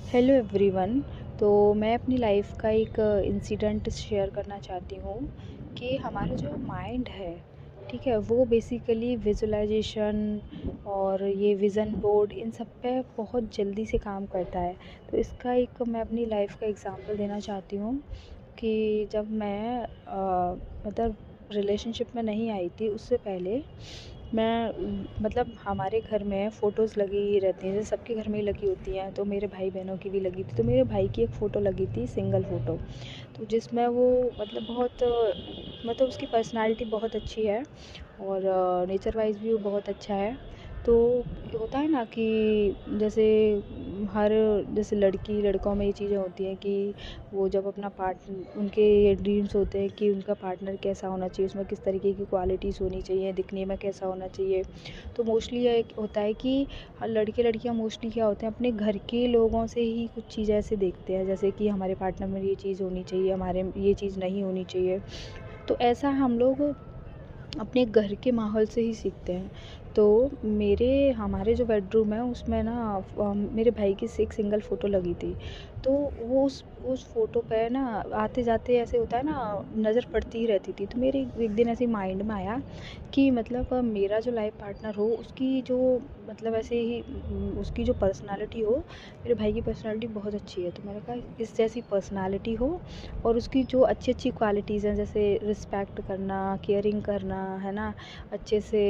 Hello everyone. तो मैं अपनी लाइफ का एक इंसिडेंट शेयर करना चाहती हूँ कि हमारा जो माइंड है, ठीक है, वो बेसिकली विजुअलाइजेशन और ये विज़न बोर्ड इन सब पे बहुत जल्दी से काम करता है। तो इसका एक मैं अपनी लाइफ का एग्जांपल देना चाहती हूँ कि जब मैं मतलब रिलेशनशिप में नहीं आई थी, उससे पहले मतलब हमारे घर में फ़ोटोज़ लगी रहती हैं, जैसे सबके घर में ही लगी होती हैं, तो मेरे भाई बहनों की भी लगी थी। तो मेरे भाई की एक फ़ोटो लगी थी, सिंगल फ़ोटो, तो जिसमें वो मतलब बहुत मतलब उसकी पर्सनैलिटी बहुत अच्छी है और नेचर वाइज़ भी वो बहुत अच्छा है। तो होता है ना कि जैसे हर जैसे लड़की लड़कों में ये चीज़ें होती हैं कि वो जब अपना उनके ये ड्रीम्स होते हैं कि उनका पार्टनर कैसा होना चाहिए, उसमें किस तरीके की क्वालिटीज़ होनी चाहिए, दिखने में कैसा होना चाहिए। तो मोस्टली ये एक होता है कि लड़के लड़कियां मोस्टली क्या होते हैं, अपने घर के लोगों से ही कुछ चीज़ें ऐसे देखते हैं, जैसे कि हमारे पार्टनर में ये चीज़ होनी चाहिए, हमारे में ये चीज़ नहीं होनी चाहिए। तो ऐसा हम लोग अपने घर के माहौल से ही सीखते हैं। तो हमारे जो बेडरूम है उसमें ना मेरे भाई की एक सिंगल फ़ोटो लगी थी। तो वो उस फ़ोटो पे ना आते जाते ऐसे होता है ना, नज़र पड़ती ही रहती थी। तो मेरे एक दिन ऐसे माइंड में आया कि मतलब मेरा जो लाइफ पार्टनर हो, उसकी जो मतलब ऐसे ही उसकी जो पर्सनालिटी हो, मेरे भाई की पर्सनालिटी बहुत अच्छी है। तो मैंने कहा इस जैसी पर्सनालिटी हो और उसकी जो अच्छी-अच्छी क्वालिटीज़ हैं, जैसे रिस्पेक्ट करना, केयरिंग करना, है ना? अच्छे से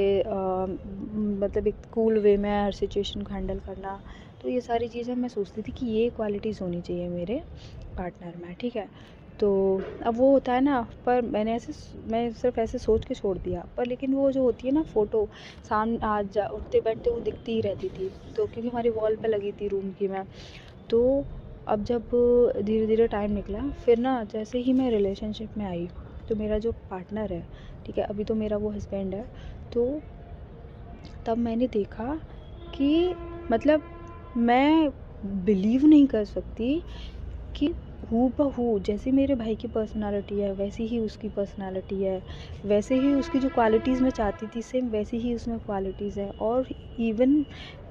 मतलब एक कूल वे में हर सिचुएशन को हैंडल करना। तो ये सारी चीज़ें मैं सोचती थी कि ये क्वालिटीज़ होनी चाहिए मेरे पार्टनर में, ठीक है? तो अब वो होता है ना, पर मैं सिर्फ़ ऐसे सोच के छोड़ दिया। पर लेकिन वो जो होती है ना फ़ोटो, उठते-बैठते वो दिखती ही रहती थी। तो क्योंकि हमारी वॉल पे लगी थी रूम की में। तो अब जब धीरे-धीरे टाइम निकला, फिर ना जैसे ही मैं रिलेशनशिप में आई, तो मेरा जो पार्टनर है, ठीक है, अभी तो मेरा वो हस्बैंड है, तो तब मैंने देखा कि मतलब मैं बिलीव नहीं कर सकती कि हूबहू जैसे मेरे भाई की पर्सनालिटी है, वैसी ही उसकी पर्सनालिटी है, वैसे ही उसकी जो क्वालिटीज़ मैं चाहती थी, सेम वैसी ही उसमें क्वालिटीज़ है। और इवन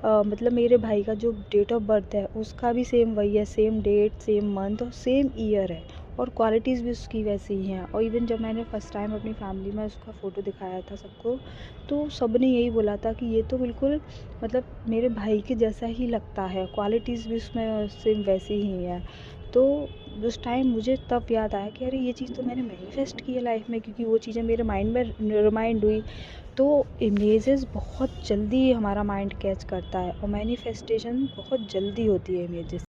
मतलब मेरे भाई का जो डेट ऑफ बर्थ है, उसका भी सेम वही है, सेम डेट, सेम मंथ और सेम ईयर है, और क्वालिटीज़ भी उसकी वैसी ही हैं। और इवन जब मैंने फ़र्स्ट टाइम अपनी फैमिली में उसका फ़ोटो दिखाया था सबको, तो सब ने यही बोला था कि ये तो बिल्कुल मतलब मेरे भाई के जैसा ही लगता है, क्वालिटीज़ भी उसमें सेम वैसी ही हैं। तो उस टाइम मुझे तब याद आया कि अरे ये चीज़ तो मैंने मैनिफेस्ट की है लाइफ में, क्योंकि वो चीज़ें मेरे माइंड में रिमाइंड हुई। तो इमेजेस बहुत जल्दी हमारा माइंड कैच करता है और मैनिफेस्टेशन बहुत जल्दी होती है इमेजेस।